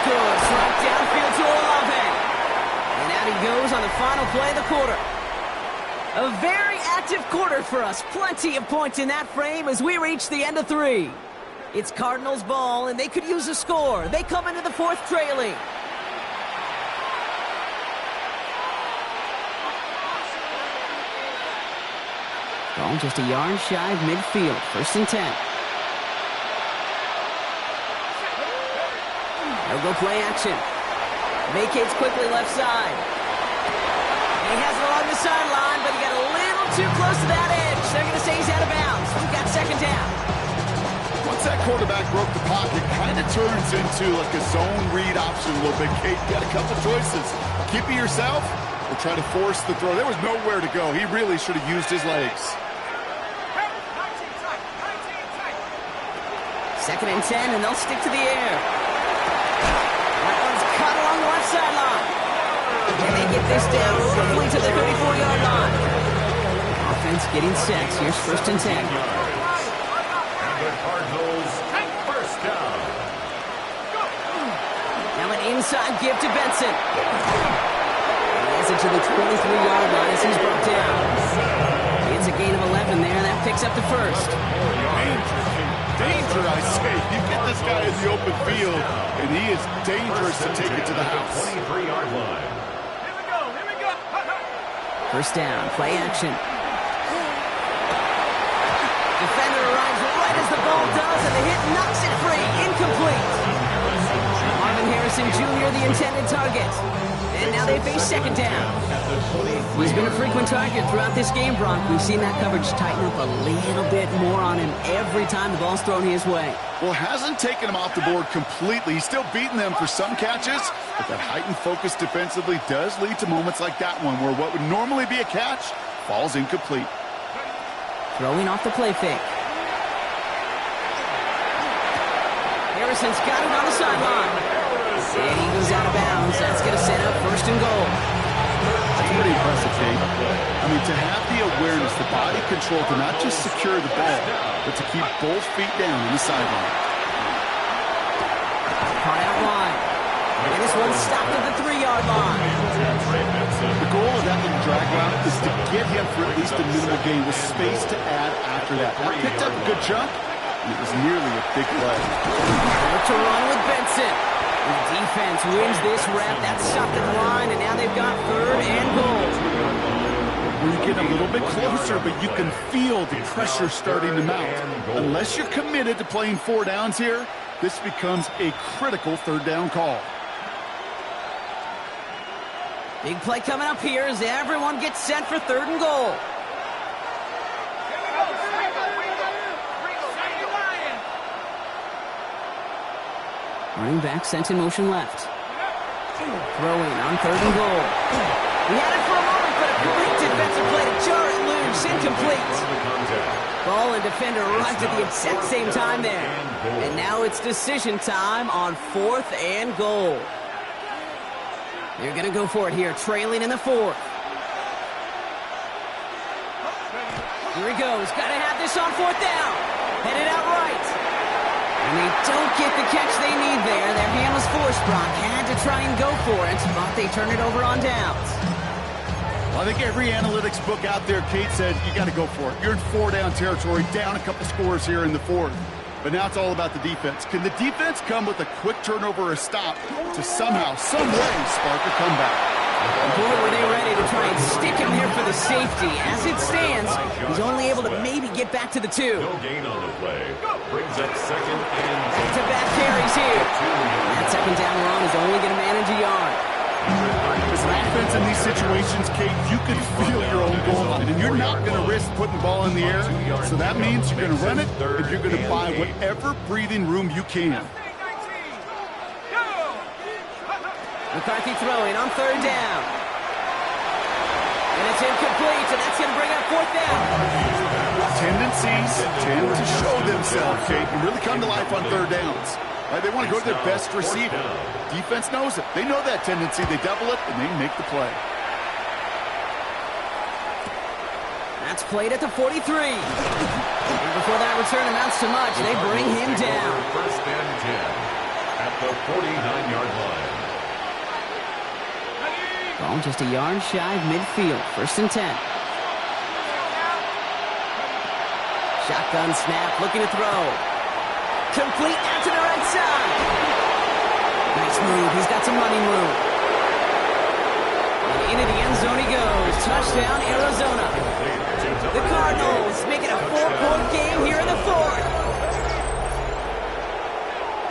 Goes right downfield to Olave. And out he goes on the final play of the quarter. A very active quarter for us. Plenty of points in that frame as we reach the end of 3. It's Cardinals ball, and they could use a score. They come into the 4th trailing. Ball just a yard shy of midfield. 1st and 10. They'll go play action. Vacates quickly left side. He has it along the sideline, but he got a little too close to that edge. They're going to say he's out of bounds. We've got 2nd down. Once that quarterback broke the pocket, kind of turns into like a zone read option a little bit. Kate, you got a couple choices. Keep it yourself or try to force the throw. There was nowhere to go. He really should have used his legs. 2nd and 10, and they'll stick to the air. That one's caught along the left sideline. And they get this down roughly to the 34-yard line. Offense getting set. Here's 1st and 10. And the Cardinals take 1st down. Now an inside give to Benson. He has it to the 23-yard line as he's brought down. It's a gain of 11 there, and that picks up the 1st. danger, I say. You get this guy in the open field, and he is dangerous to take it to the house. 23-yard line. Here we go. Here we go. First down, play action. Defender arrives right as the ball does, and the hit knocks it free. Incomplete. Marvin Harrison Jr., the intended target. And now they face second down. He's been a frequent target throughout this game, Brock. We've seen that coverage tighten up a little bit more on him every time the ball's thrown his way. Well, hasn't taken him off the board completely. He's still beating them for some catches, but that heightened focus defensively does lead to moments like that one where what would normally be a catch falls incomplete. Throwing off the play fake. Harrison's got it on the sideline. And he goes out of bounds. That's going to set up first and goal. That's pretty impressive, Kate. I mean, to have the awareness, the body control to not just secure the ball, but to keep both feet down on the sideline. Caught out wide. And this one's stopped at the 3-yard line. The goal of that little drag route is to get him for at least a minimal gain with space to add after that. That picked up a good chunk, and it was nearly a big play. To run with Benson. The defense wins this rep. That's stopped at the line, and now they've got third and goal. We get a little bit closer, but you can feel the pressure starting to mount. Unless you're committed to playing 4 downs here, this becomes a critical third down call. Big play coming up here as everyone gets set for third and goal. Running back sent in motion left. Throwing on third and goal. He had it for a moment, but a great defensive play to jar it loose. Incomplete. Ball and defender arrived at the exact same time there. And now it's decision time on fourth and goal. They're going to go for it here, trailing in the fourth. Here he goes. Got to have this on fourth down. Headed out right. And they don't get the catch they need there. Their hand was forced, Brock. Had to try and go for it, but they turn it over on downs. Well, I think every analytics book out there, Kate, said you got to go for it. You're in 4-down territory, down a couple scores here in the fourth. But now it's all about the defense. Can the defense come with a quick turnover or a stop to somehow, some way, spark a comeback? Boy, were they ready to try and stick him there for the safety. As it stands, he's only able to maybe get back to the 2. No gain on the play. Brings up second and Back-to-back carries here. That second down run is only going to manage a yard. As an offense in these situations, Kate, you can feel your own goal line, and you're not going to risk putting the ball in the air. So that means you're going to run it, and you're going to buy whatever breathing room you can. McCarthy throwing on third down. And it's incomplete, and that's going to bring up fourth down. Tendencies tend to show themselves, Kate, and really come to life on third downs. Right? They want to go to their best receiver. Defense knows it. They know that tendency. They double it, and they make the play. That's played at the 43. And before that return amounts to much, they bring him down. First and 10 at the 49-yard line. Ball just a yard shy of midfield. First and 10. Shotgun snap, looking to throw. Complete out to the right side. Nice move. He's got some money move. And into the end zone he goes. Touchdown, Arizona. The Cardinals make it a 4-point game here in the fourth.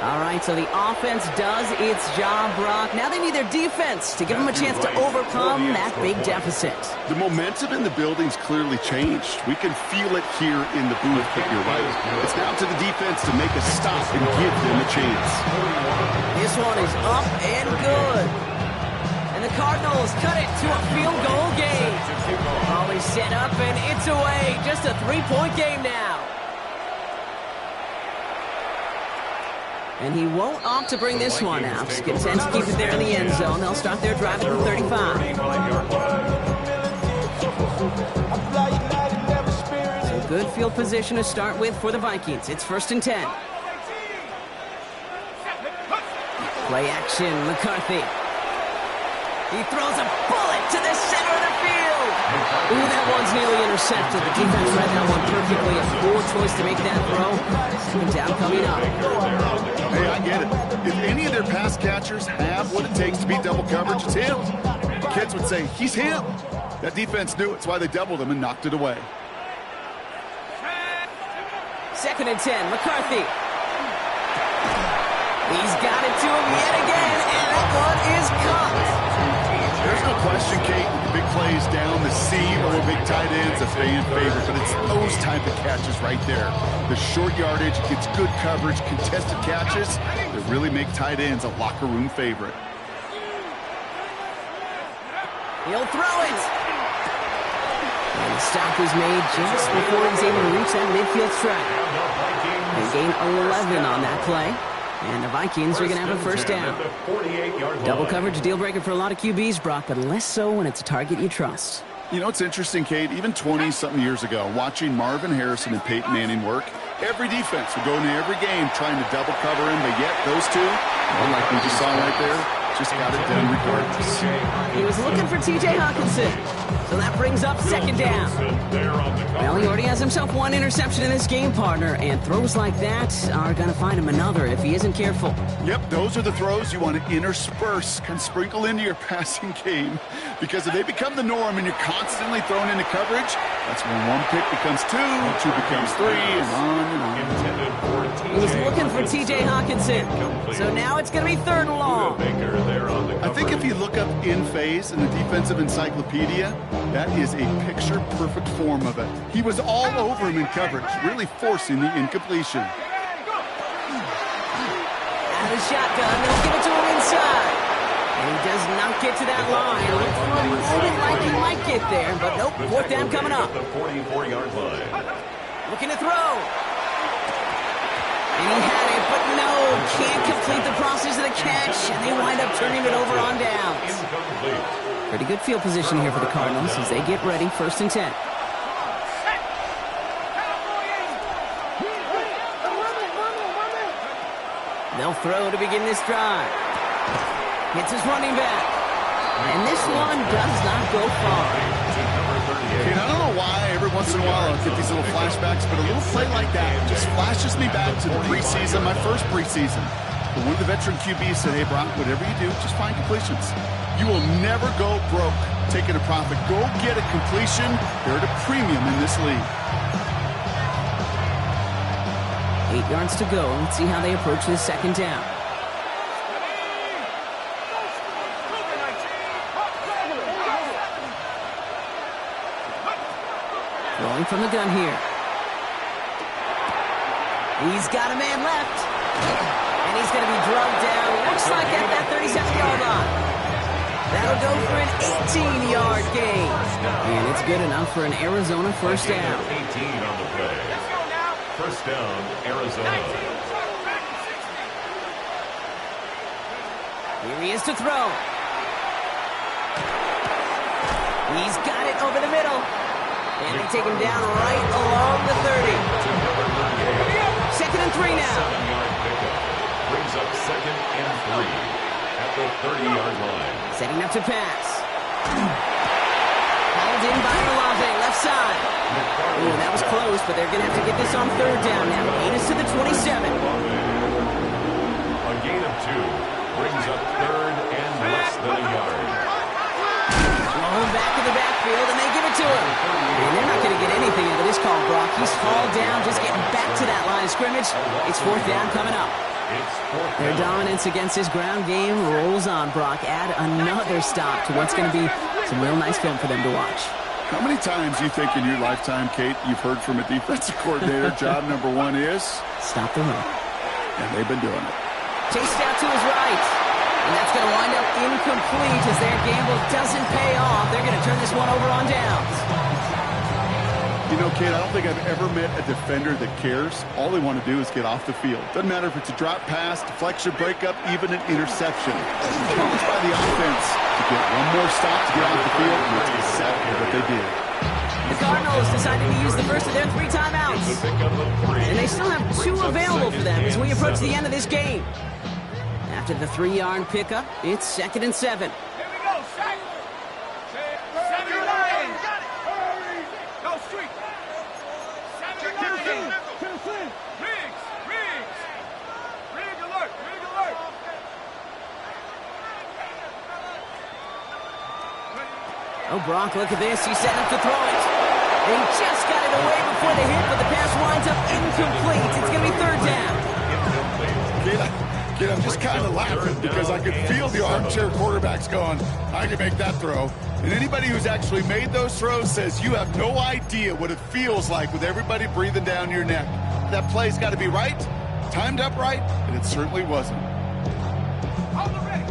All right, so the offense does its job, Brock. Now they need their defense to give them a chance to overcome that big deficit. The momentum in the building's clearly changed. We can feel it here in the booth, but you're right. It's now to the defense to make a stop and give them a chance. This one is up and good. And the Cardinals cut it to a field goal game. Always set up, and it's away. Just a 3-point game now. And he won't opt to bring this one out. Content to keep it there in the end zone. They'll start their drive at the 35. So good field position to start with for the Vikings. It's first and 10. Play action, McCarthy. He throws a bullet to the center of the field. Ooh, that one's nearly intercepted. The defense read that one perfectly. A poor choice to make that throw. Second down coming up. Hey, I get it. If any of their pass catchers have what it takes to beat double coverage, it's him. Kids would say, he's him. That defense knew it. It's why they doubled him and knocked it away. Second and 10, McCarthy. He's got it to him yet again, and that one is caught. There's no question, Kate, the big plays down the seam or big tight ends, a fan favorite, but it's those type of catches right there. The short yardage, gets good coverage, contested catches that really make tight ends a locker room favorite. He'll throw it. And the stop was made just before he's able to reach that midfield strike. They gain 11 on that play. And the Vikings are going to have a first down. Double coverage, deal breaker for a lot of QBs, Brock, but less so when it's a target you trust. You know, it's interesting, Kate, even 20-something years ago, watching Marvin Harrison and Peyton Manning work, every defense would go into every game trying to double cover him, but yet those two, like we just saw right there, just got it done regardless. He was looking for T.J. Hawkinson, so that brings up second down. Well, he already has himself one interception in this game, partner, and throws like that are going to find him another if he isn't careful. Yep, those are the throws you want to intersperse, kind of sprinkle into your passing game, because if they become the norm and you're constantly thrown into coverage, that's when one pick becomes two becomes three, and on and on. He was looking for T.J. Hawkinson, so now it's going to be third and long. I think if you look up in phase in the defensive encyclopedia, that is a picture-perfect form of it. He was all over him in coverage, really forcing the incompletion. Out of the shotgun, they'll give it to him inside. And he does not get to that line. Looked for a moment like he might get there, but nope, fourth down coming up. The 44-yard line. Looking to throw. And he had it, but no, can't complete the process of the catch, and they wind up turning it over on downs. Pretty good field position here for the Cardinals as they get ready, first and 10. They'll throw to begin this drive. Hits his running back. And this one does not go far. And I don't know why every once in a while I get these little flashbacks, but a little play like that just flashes me back to the preseason, my first preseason. But one of the veteran QBs said, hey, Brock, whatever you do, just find completions. You will never go broke taking a profit. Go get a completion. They're at a premium in this league. 8 yards to go. Let's see how they approach this second down. Throwing from the gun here. He's got a man left. And he's going to be drugged down. Looks like at that 37-yard line. That'll go for an 18-yard gain. And it's good enough for an Arizona first down. 18 on the play. First down, Arizona. Here he is to throw. He's got it over the middle. And they take him down right along the 30. Second and 3 now. 7-yard pickup. Brings up second and 3 at the 30-yard line. Setting up to pass. Hauled in by Olave, left side. Ooh, that was close, but they're going to have to get this on third down now. Gain us to the 27. A gain of 2 brings up third and less than a yard. Thrown back in the backfield, and they give it to him. And they're not going to get anything into this call, Brock. He's hauled down, just getting back to that line of scrimmage. It's fourth down coming up. Their dominance against this ground game rolls on, Brock. Add another stop to what's going to be some real nice film for them to watch. How many times do you think in your lifetime, Kate, you've heard from a defensive coordinator, job number 1 is? Stop the run. And they've been doing it. Chased out to his right. And that's going to wind up incomplete as their gamble doesn't pay off. They're going to turn this one over on downs. You know, Kate, I don't think I've ever met a defender that cares. All they want to do is get off the field. Doesn't matter if it's a drop pass, deflection, breakup, even an interception. Challenged by the offense to get one more stop to get off the field, and that's exactly what they did. The Cardinals decided to use the first of their 3 timeouts. And they still have 2 available for them as we approach the end of this game. After the 3-yard pickup, it's second and 7. Here we go, second. Second line. Brock, look at this. He's setting up to throw it. And he just got it away before the hit, but the pass winds up incomplete. It's going to be third down. Kid, I'm just kind of laughing because I could feel the armchair quarterbacks going, I can make that throw. And anybody who's actually made those throws says you have no idea what it feels like with everybody breathing down your neck. That play's got to be right, timed up right, and it certainly wasn't.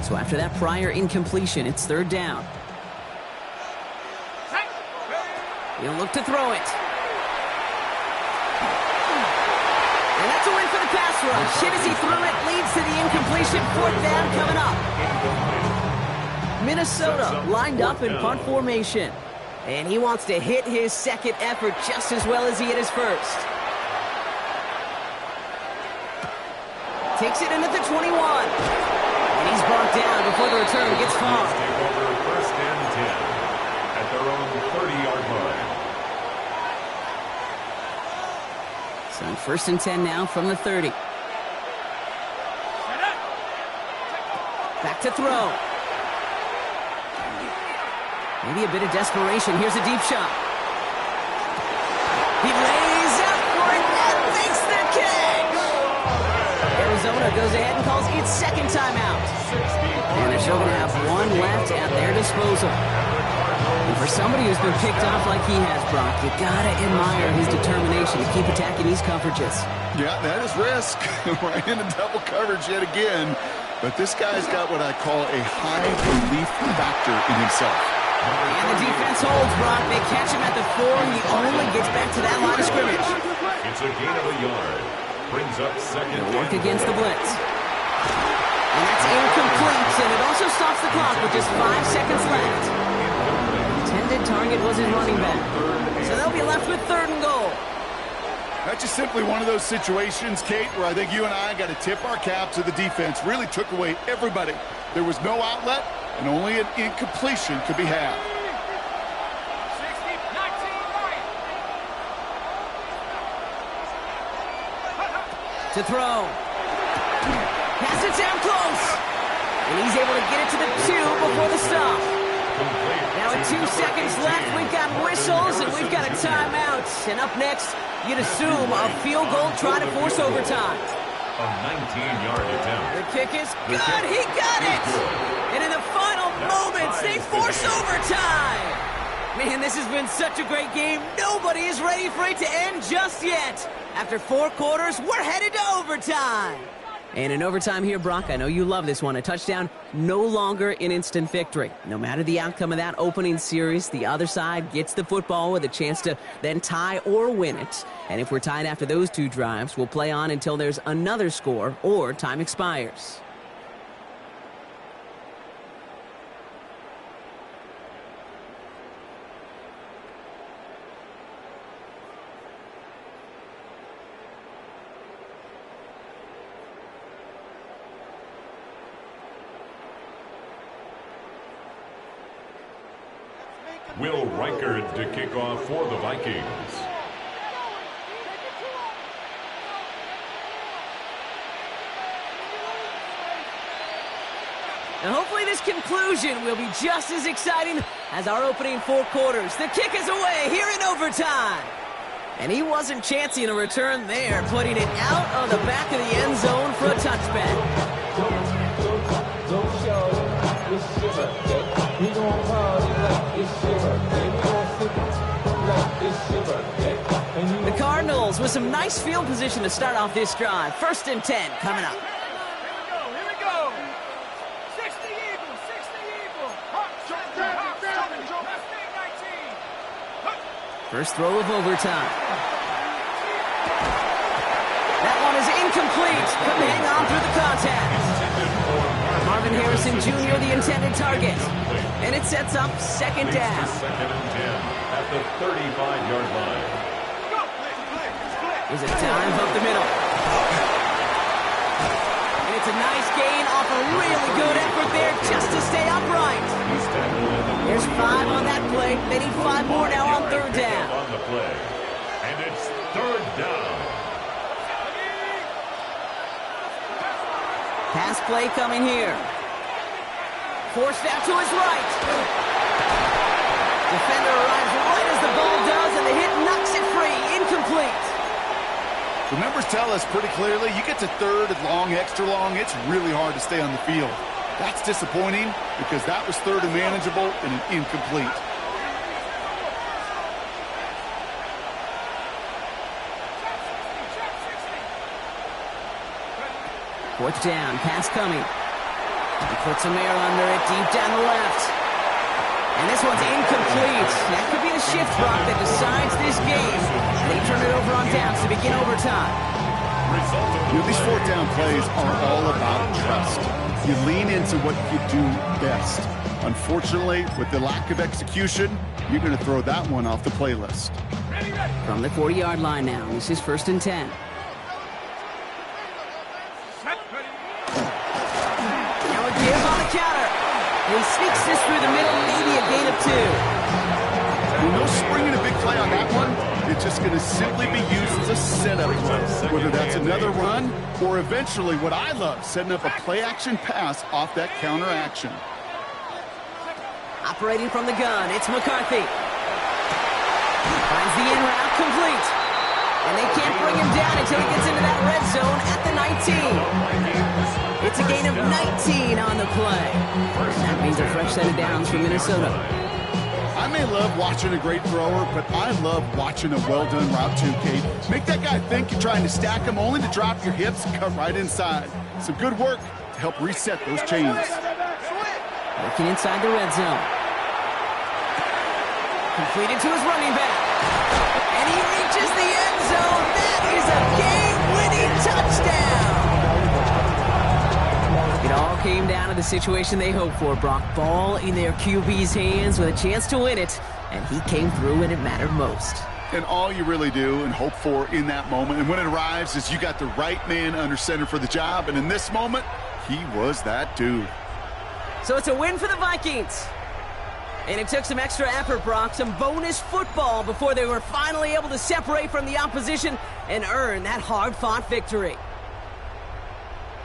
So after that prior incompletion, it's third down. He'll look to throw it. And that's a win for the pass rush. Hit as he threw it, leads to the incompletion. Fourth down coming up. Minnesota lined up in punt formation. And he wants to hit his second effort just as well as he hit his first. Takes it in at the 21. And he's brought down before the return gets far. Take over first and 10 at their own 30-yard line. So first and 10 now from the 30. Back to throw. Maybe a bit of desperation. Here's a deep shot. He lays up for it and makes the catch. Arizona goes ahead and calls its second timeout. And they're still going to have one left at their disposal. And for somebody who's been picked off like he has, Brock, you got to admire his determination to keep attacking these coverages. Yeah, that is risk. Right into double coverage yet again. But this guy's got what I call a high belief factor in himself. And the defense holds, Brock. They catch him at the 4. He only gets back to that line of scrimmage. It's a gain of a yard. Brings up second. They'll work against the blitz. And that's incomplete, and it also stops the clock with just 5 seconds left. Intended target was his running back. So they'll be left with third and goal. That's just simply one of those situations, Kate, where I think you and I got to tip our cap to the defense. Really took away everybody. There was no outlet, and only an incompletion could be had. 60, 19, right. To throw. Pass it down close. And he's able to get it to the 2 before the stop. Now with 2 seconds left, we've got whistles and we've got a timeout. And up next, you'd assume a field goal trying to force overtime. A 19-yard attempt. The kick is good. He got it. And in the final moments, they force overtime. Man, this has been such a great game. Nobody is ready for it to end just yet. After 4 quarters, we're headed to overtime. And in overtime here, Brock, I know you love this one. A touchdown, no longer an instant victory. No matter the outcome of that opening series, the other side gets the football with a chance to then tie or win it. And if we're tied after those 2 drives, we'll play on until there's another score or time expires. Will Reichard to kick off for the Vikings. Now hopefully this conclusion will be just as exciting as our opening 4 quarters. The kick is away here in overtime. And he wasn't chancing a return there, putting it out of the back of the end zone for a touchback. The Cardinals with some nice field position to start off this drive. First and 10 coming up. Here we go. 60 Eagles, 60 Eagles. First throw of overtime. That one is incomplete. Couldn't hang on through the contact. Marvin Harrison Jr., the intended target. And it sets up second down. Second and 10 at the 35-yard line. There's a dime up the middle. And it's a nice gain off a really good effort there just to stay upright. There's 5 on that play. They need 5 more now on third down. On the play. And it's third down. Pass play coming here. Forced out to his right. Defender arrives right as the ball does, and the hit knocks it free. Incomplete. The numbers tell us pretty clearly, you get to third and long, extra long, it's really hard to stay on the field. That's disappointing because that was third and manageable and an incomplete. Fourth down, pass coming. He puts some air under it, deep down the left. And this one's incomplete. That could be the shift, Brock, that decides this game. They turn it over on downs to begin overtime. These fourth down plays are all about trust. You lean into what you do best. Unfortunately, with the lack of execution, you're going to throw that one off the playlist. From the 40-yard line now, this is 1st and 10. Now a give on the counter. And he sneaks this through the middle, maybe a gain of 2. No springing a big play on that one. It's just going to simply be used as a setup play, whether that's another run or eventually what I love, setting up a play-action pass off that counter action. Operating from the gun, it's McCarthy. Finds the in route complete. And they can't bring him down until he gets into that red zone at the 19. It's a gain of 19 on the play. That means a fresh set of downs for Minnesota. I may love watching a great thrower, but I love watching a well-done route too, Kate. Make that guy think you're trying to stack him only to drop your hips and cut right inside. Some good work to help reset those chains. Working inside the red zone. Completed to his running back. And he reaches the end zone. That is a game-winning touchdown. It all came down to the situation they hoped for, Brock. Ball in their QB's hands with a chance to win it, and he came through when it mattered most. And all you really do and hope for in that moment, and when it arrives, is you got the right man under center for the job, and in this moment, he was that dude. So it's a win for the Vikings. And it took some extra effort, Brock, some bonus football before they were finally able to separate from the opposition and earn that hard-fought victory.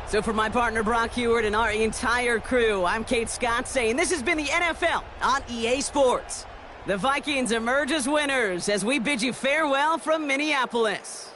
So for my partner Brock Heward and our entire crew, I'm Kate Scott saying this has been the NFL on EA Sports. The Vikings emerge as winners as we bid you farewell from Minneapolis.